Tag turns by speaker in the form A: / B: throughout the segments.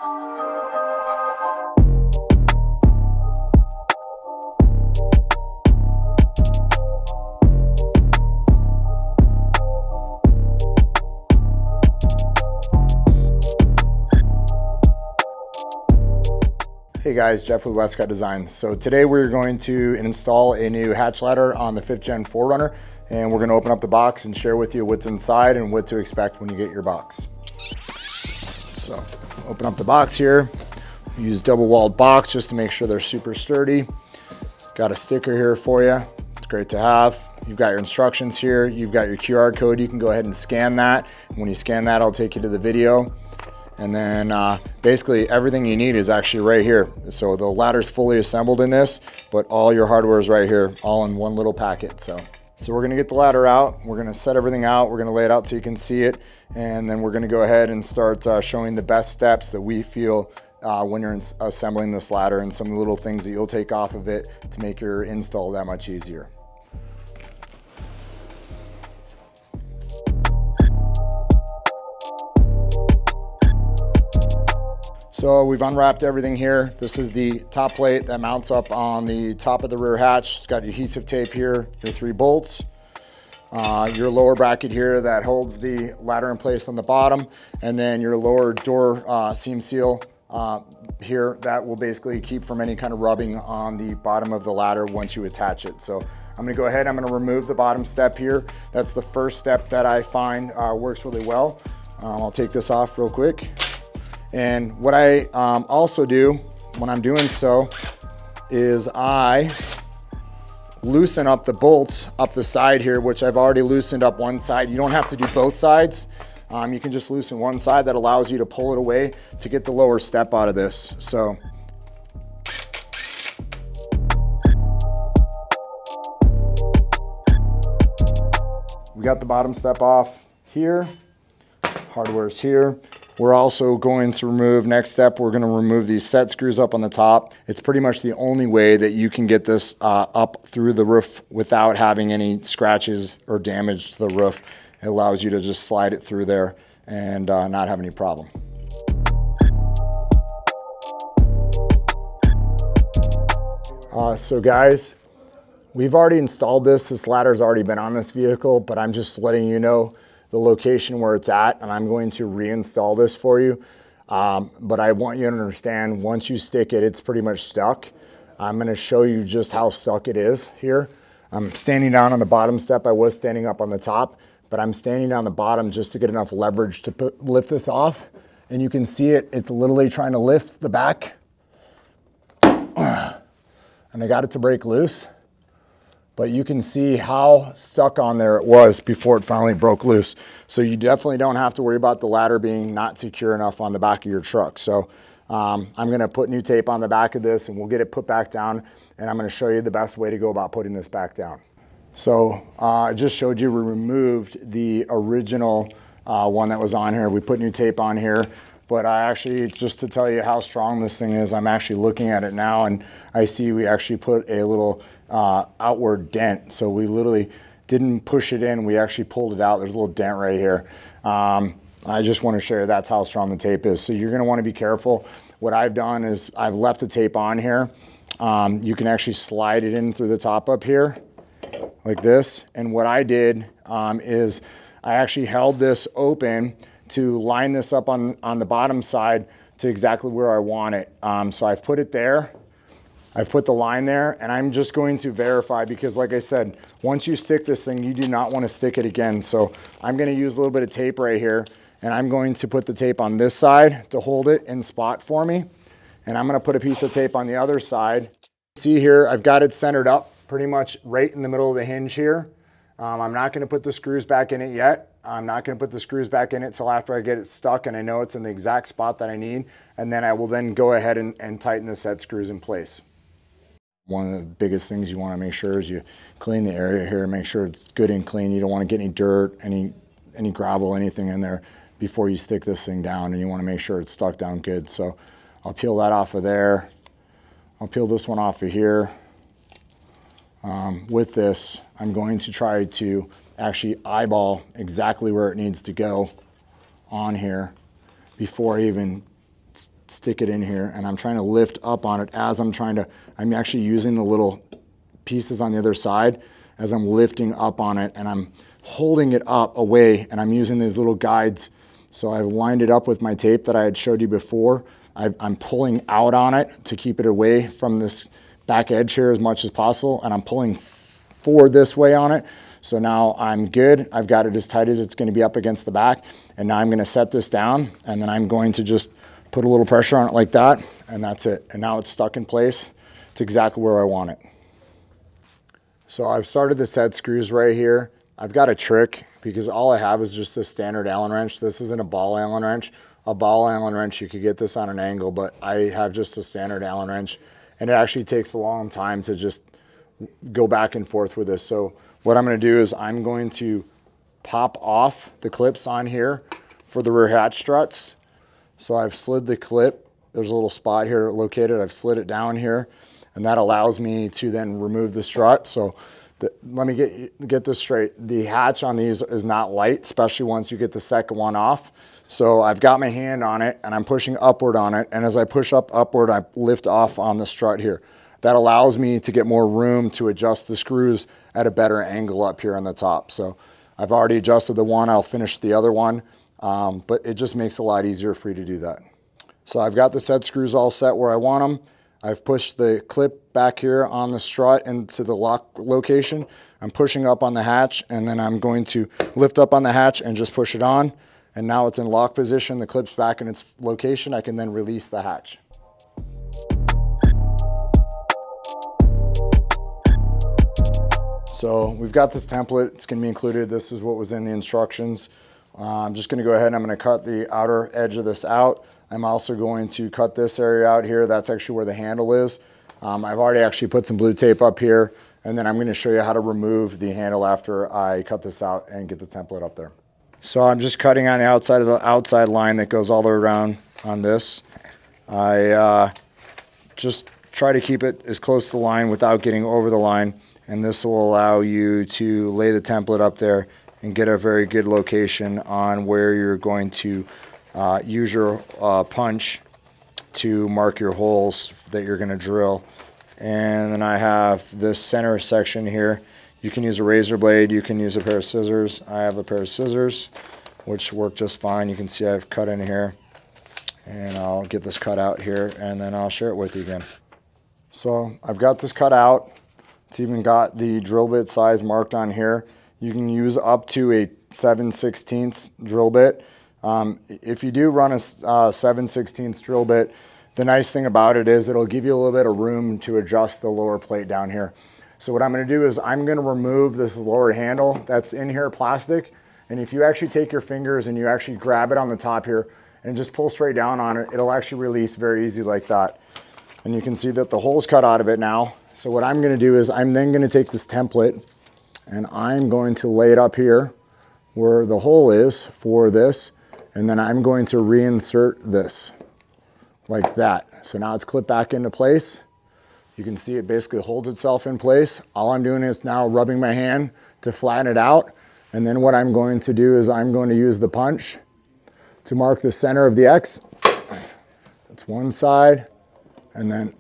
A: Hey guys, Jeff with Westcott Designs. So today we're going to install a new hatch ladder on the 5th gen 4Runner, and we're going to open up the box and share with you what's inside and what to expect when you get your box. So open up the box here. Use double-walled box just to make sure they're super sturdy. Got a sticker here for you. It's great to have. You've got your instructions here. You've got your QR code. You can go ahead and scan that. When you scan that, I'll take you to the video. And then basically everything you need is actually right here. So the ladder's fully assembled in this, but all your hardware is right here, all in one little packet. So we're gonna get the ladder out. We're gonna set everything out. We're gonna lay it out so you can see it. And then we're gonna go ahead and start showing the best steps that we feel when you're assembling this ladder, and some of the little things that you'll take off of it to make your install that much easier. So we've unwrapped everything here. This is the top plate that mounts up on the top of the rear hatch. It's got your adhesive tape here, your 3 bolts, your lower bracket here that holds the ladder in place on the bottom, and then your lower door seam seal here that will basically keep from any kind of rubbing on the bottom of the ladder once you attach it. So I'm gonna go ahead, I'm gonna remove the bottom step here. That's the first step that I find works really well. I'll take this off real quick. And what I also do when I'm doing so is I loosen up the bolts up the side here, which I've already loosened up one side. You don't have to do both sides. You can just loosen one side. That allows you to pull it away to get the lower step out of this. So we got the bottom step off here. Hardware's here. We're also going to remove, next step, we're gonna remove these set screws up on the top. It's pretty much the only way that you can get this up through the roof without having any scratches or damage to the roof. It allows you to just slide it through there and not have any problem. So guys, we've already installed this. This ladder's already been on this vehicle, but I'm just letting you know the location where it's at, and I'm going to reinstall this for you. But I want you to understand, once you stick it, it's pretty much stuck. I'm gonna show you just how stuck it is here. I'm standing down on the bottom step. I was standing up on the top, but I'm standing down the bottom just to get enough leverage to lift this off. And you can see it, it's literally trying to lift the back. And I got it to break loose. But you can see how stuck on there it was before it finally broke loose. So you definitely don't have to worry about the ladder being not secure enough on the back of your truck. So I'm gonna put new tape on the back of this and we'll get it put back down, and I'm gonna show you the best way to go about putting this back down. So I just showed you we removed the original one that was on here. We put new tape on here. But I actually, just to tell you how strong this thing is, I'm actually looking at it now and I see we actually put a little outward dent. So we literally didn't push it in, we actually pulled it out. There's a little dent right here. I just want to share that's how strong the tape is. So you're going to want to be careful. What I've done is I've left the tape on here. You can actually slide it in through the top up here like this. And what I did is I actually held this open to line this up on the bottom side to exactly where I want it. So I've put it there, I've put the line there, and I'm just going to verify, because like I said, once you stick this thing, you do not want to stick it again. So I'm gonna use a little bit of tape right here, and I'm going to put the tape on this side to hold it in spot for me. And I'm gonna put a piece of tape on the other side. See here, I've got it centered up pretty much right in the middle of the hinge here. I'm not gonna put the screws back in it yet. I'm not going to put the screws back in it till after I get it stuck and I know it's in the exact spot that I need. And then I will then go ahead and tighten the set screws in place. One of the biggest things you want to make sure is you clean the area here, make sure it's good and clean. You don't want to get any dirt, any gravel, anything in there before you stick this thing down, and you want to make sure it's stuck down good. So I'll peel that off of there. I'll peel this one off of here. With this, I'm going to try to actually eyeball exactly where it needs to go on here before I even stick it in here, and I'm trying to lift up on it as I'm actually using the little pieces on the other side as I'm lifting up on it, and I'm holding it up away, and I'm using these little guides. So I've lined it up with my tape that I had showed you before. I'm pulling out on it to keep it away from this back edge here as much as possible, and I'm pulling forward this way on it. So now I'm good. I've got it as tight as it's going to be up against the back, and now I'm going to set this down, and then I'm going to just put a little pressure on it like that, and that's it. And now it's stuck in place. It's exactly where I want it. So I've started the set screws right here. I've got a trick because all I have is just a standard Allen wrench. This isn't a ball Allen wrench. A ball Allen wrench, you could get this on an angle, but I have just a standard Allen wrench, and it actually takes a long time to just go back and forth with this. So what I'm going to do is I'm going to pop off the clips on here for the rear hatch struts. So I've slid the clip. There's a little spot here located. I've slid it down here, and that allows me to then remove the strut. So let me get this straight. The hatch on these is not light, especially once you get the second one off. So I've got my hand on it, and I'm pushing upward on it. And as I push upward, I lift off on the strut here. That allows me to get more room to adjust the screws at a better angle up here on the top. So I've already adjusted the one. I'll finish the other one, but it just makes it a lot easier for you to do that. So I've got the set screws all set where I want them. I've pushed the clip back here on the strut into the lock location. I'm pushing up on the hatch, and then I'm going to lift up on the hatch and just push it on. And now it's in lock position. The clip's back in its location. I can then release the hatch. So we've got this template. It's going to be included. This is what was in the instructions. I'm just going to go ahead and I'm going to cut the outer edge of this out. I'm also going to cut this area out here. That's actually where the handle is. I've already actually put some blue tape up here, and then I'm going to show you how to remove the handle after I cut this out and get the template up there. So I'm just cutting on the outside of the outside line that goes all the way around on this. I just try to keep it as close to the line without getting over the line, and this will allow you to lay the template up there and get a very good location on where you're going to use your punch to mark your holes that you're going to drill. And then I have this center section here. You can use a razor blade, you can use a pair of scissors. I have a pair of scissors which work just fine. You can see I've cut in here, and I'll get this cut out here, and then I'll share it with you again. So I've got this cut out. It's even got the drill bit size marked on here. You can use up to a 7/16 drill bit. If you do run a 7/16 drill bit, the nice thing about it is it'll give you a little bit of room to adjust the lower plate down here. So what I'm going to do is I'm going to remove this lower handle that's in here, plastic. And if you actually take your fingers and you actually grab it on the top here and just pull straight down on it, it'll actually release very easy like that. And you can see that the hole's cut out of it now. So what I'm going to do is I'm then going to take this template and I'm going to lay it up here where the hole is for this. And then I'm going to reinsert this like that. So now it's clipped back into place. You can see it basically holds itself in place. All I'm doing is now rubbing my hand to flatten it out. And then what I'm going to do is I'm going to use the punch to mark the center of the X. That's one side, and then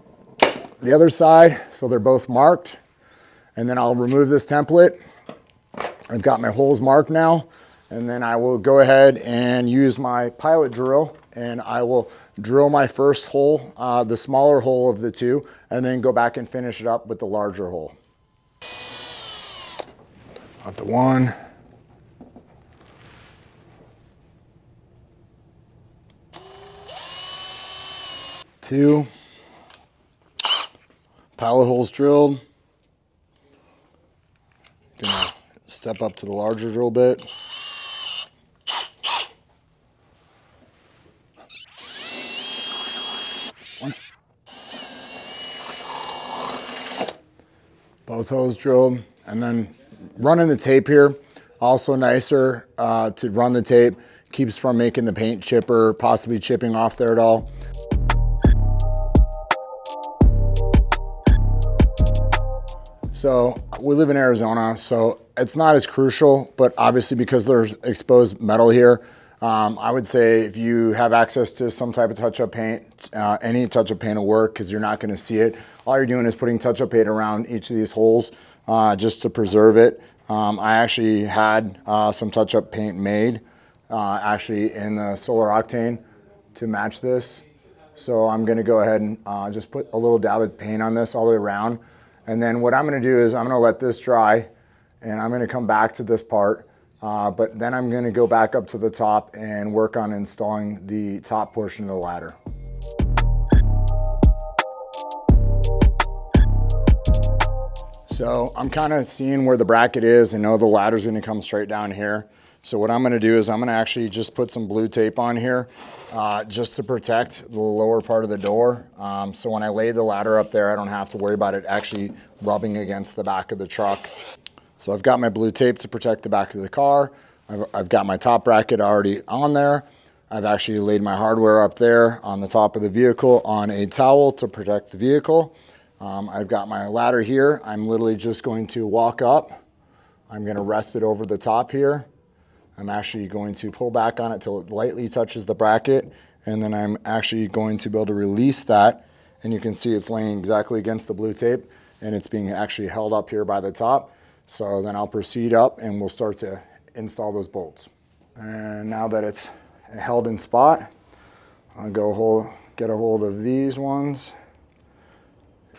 A: the other side. So they're both marked. And then I'll remove this template. I've got my holes marked now. And then I will go ahead and use my pilot drill, and I will drill my first hole, the smaller hole of the two, and then go back and finish it up with the larger hole. Got the one. Two. Pilot holes drilled. Gonna step up to the larger drill bit. Both holes drilled, and then running the tape here, also nicer to run the tape, keeps from making the paint chip or possibly chipping off there at all. So we live in Arizona, so it's not as crucial, but obviously because there's exposed metal here, I would say if you have access to some type of touch-up paint, any touch-up paint will work because you're not going to see it. All you're doing is putting touch-up paint around each of these holes just to preserve it. I actually had some touch-up paint made actually in the Solar Octane to match this. So I'm going to go ahead and just put a little dab of paint on this all the way around. And then what I'm going to do is I'm going to let this dry, and I'm going to come back to this part. But then I'm going to go back up to the top and work on installing the top portion of the ladder. So I'm kind of seeing where the bracket is and know the ladder's going to come straight down here. So what I'm going to do is I'm going to actually just put some blue tape on here just to protect the lower part of the door. So when I lay the ladder up there, I don't have to worry about it actually rubbing against the back of the truck. So I've got my blue tape to protect the back of the car. I've got my top bracket already on there. I've actually laid my hardware up there on the top of the vehicle on a towel to protect the vehicle. I've got my ladder here. I'm literally just going to walk up. I'm going to rest it over the top here. I'm actually going to pull back on it till it lightly touches the bracket, and then I'm actually going to be able to release that. And you can see it's laying exactly against the blue tape, and it's being actually held up here by the top. So then I'll proceed up and we'll start to install those bolts. And now that it's held in spot, I'll go get a hold of these ones.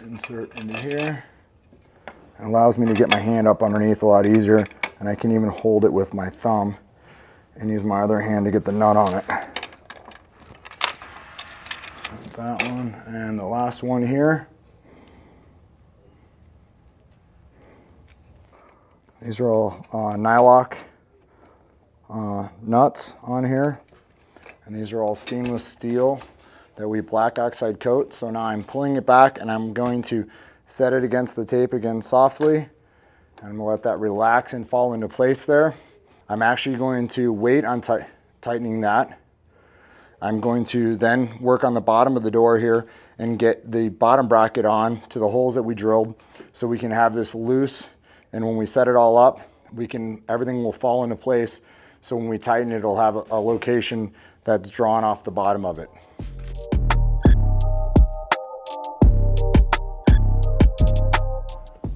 A: Insert into here. It allows me to get my hand up underneath a lot easier, and I can even hold it with my thumb and use my other hand to get the nut on it. So that one and the last one here. These are all nylock nuts on here, and these are all stainless steel that we black oxide coat. So now I'm pulling it back and I'm going to set it against the tape again softly. And I'm gonna let that relax and fall into place there. I'm actually going to wait on tightening that. I'm going to then work on the bottom of the door here and get the bottom bracket on to the holes that we drilled so we can have this loose. And when we set it all up, everything will fall into place. So when we tighten it, it'll have a location that's drawn off the bottom of it.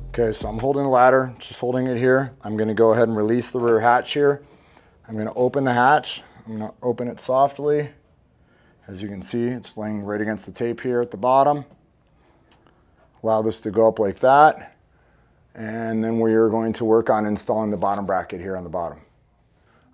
A: Okay, so I'm holding the ladder, just holding it here. I'm gonna go ahead and release the rear hatch here. I'm gonna open the hatch. I'm gonna open it softly. As you can see, it's laying right against the tape here at the bottom. Allow this to go up like that. And then we are going to work on installing the bottom bracket here on the bottom.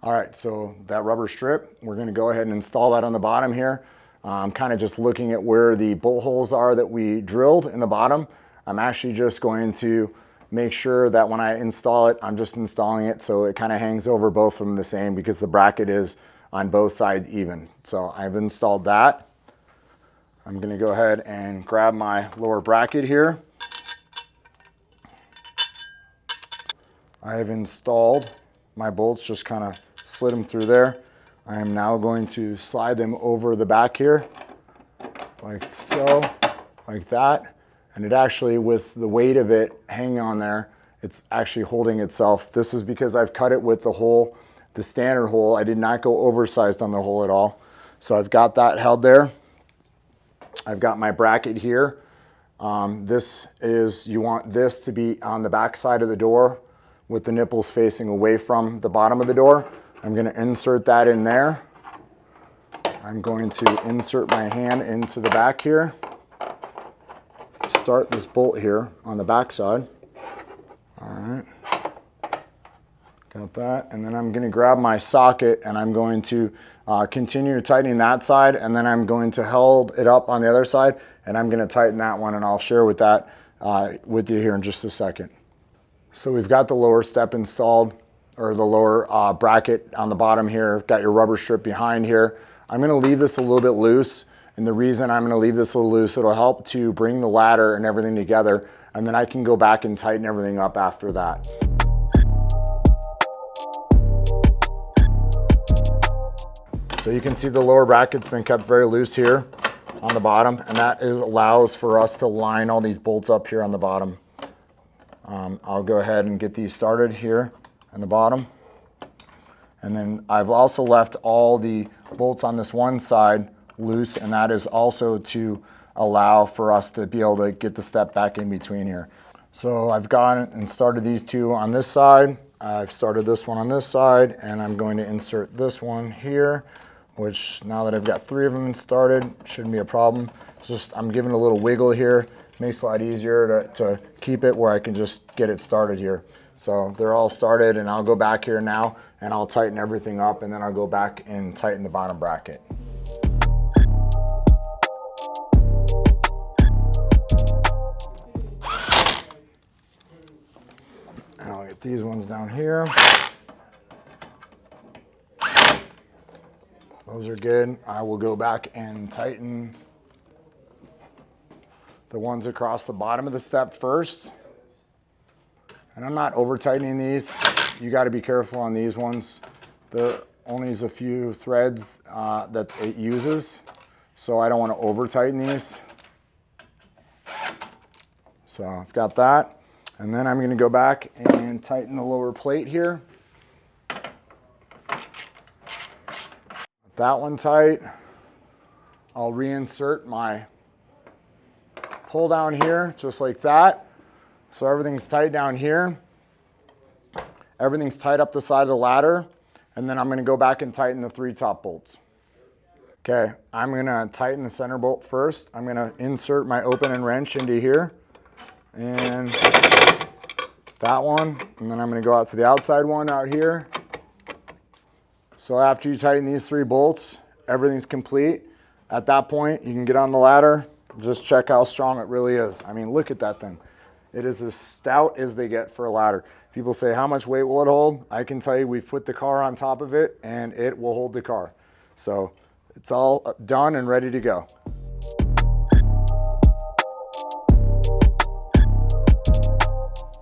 A: All right, so that rubber strip, we're gonna go ahead and install that on the bottom here. I'm kind of just looking at where the bolt holes are that we drilled in the bottom. I'm actually just going to make sure that when I install it, I'm just installing it so it kind of hangs over both of them the same, because the bracket is on both sides even. So I've installed that. I'm gonna go ahead and grab my lower bracket here. I have installed my bolts, just kind of slid them through there. I am now going to slide them over the back here, like so, like that. And it actually, with the weight of it hanging on there, it's actually holding itself. This is because I've cut it with the hole, the standard hole. I did not go oversized on the hole at all. So I've got that held there. I've got my bracket here. You want this to be on the back side of the door with the nipples facing away from the bottom of the door. I'm going to insert that in there. I'm going to insert my hand into the back here. Start this bolt here on the back side. All right, got that. And then I'm going to grab my socket and I'm going to continue tightening that side, and then I'm going to hold it up on the other side, and I'm going to tighten that one, and I'll share with that with you here in just a second. So we've got the lower step installed, or the lower bracket on the bottom here. Got your rubber strip behind here. I'm going to leave this a little bit loose. And the reason I'm going to leave this a little loose, it'll help to bring the ladder and everything together, and then I can go back and tighten everything up after that. So you can see the lower bracket's been kept very loose here on the bottom, and that allows for us to line all these bolts up here on the bottom. I'll go ahead and get these started here on the bottom. And then I've also left all the bolts on this one side loose, and that is also to allow for us to be able to get the step back in between here. So I've gone and started these two on this side. I've started this one on this side, and I'm going to insert this one here, which now that I've got 3 of them started, shouldn't be a problem. It's just I'm giving a little wiggle here. Makes it a lot easier to keep it where I can just get it started here. So they're all started, and I'll go back here now and I'll tighten everything up, and then I'll go back and tighten the bottom bracket. And I'll get these ones down here. Those are good. I will go back and tighten the ones across the bottom of the step first. And I'm not over tightening these. You got to be careful on these ones. There only is a few threads that it uses, so I don't want to over tighten these. So I've got that. And then I'm going to go back and tighten the lower plate here. That one tight. I'll reinsert my pull down here just like that. So everything's tight down here. Everything's tight up the side of the ladder. And then I'm going to go back and tighten the 3 top bolts. Okay, I'm going to tighten the center bolt first. I'm going to insert my open and wrench into here. And that one. And then I'm going to go out to the outside one out here. So after you tighten these 3 bolts, everything's complete. At that point, you can get on the ladder. Just check how strong it really is. I mean, look at that thing. It is as stout as they get for a ladder. People say, how much weight will it hold? I can tell you we've put the car on top of it and it will hold the car. So it's all done and ready to go.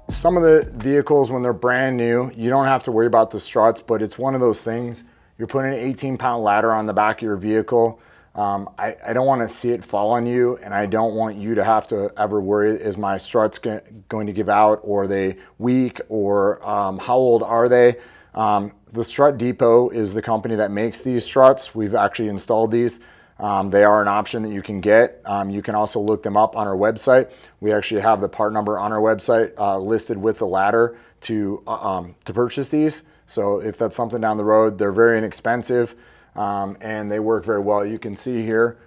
A: Some of the vehicles, when they're brand new, you don't have to worry about the struts, but it's one of those things. You're putting an 18-pound ladder on the back of your vehicle. I don't want to see it fall on you, and I don't want you to have to ever worry, is my struts going to give out, or are they weak, or how old are they? The Strut Depot is the company that makes these struts. We've actually installed these. They are an option that you can get. You can also look them up on our website. We actually have the part number on our website listed with the ladder to purchase these. So if that's something down the road, they're very inexpensive. And they work very well. You can see here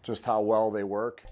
A: just how well they work.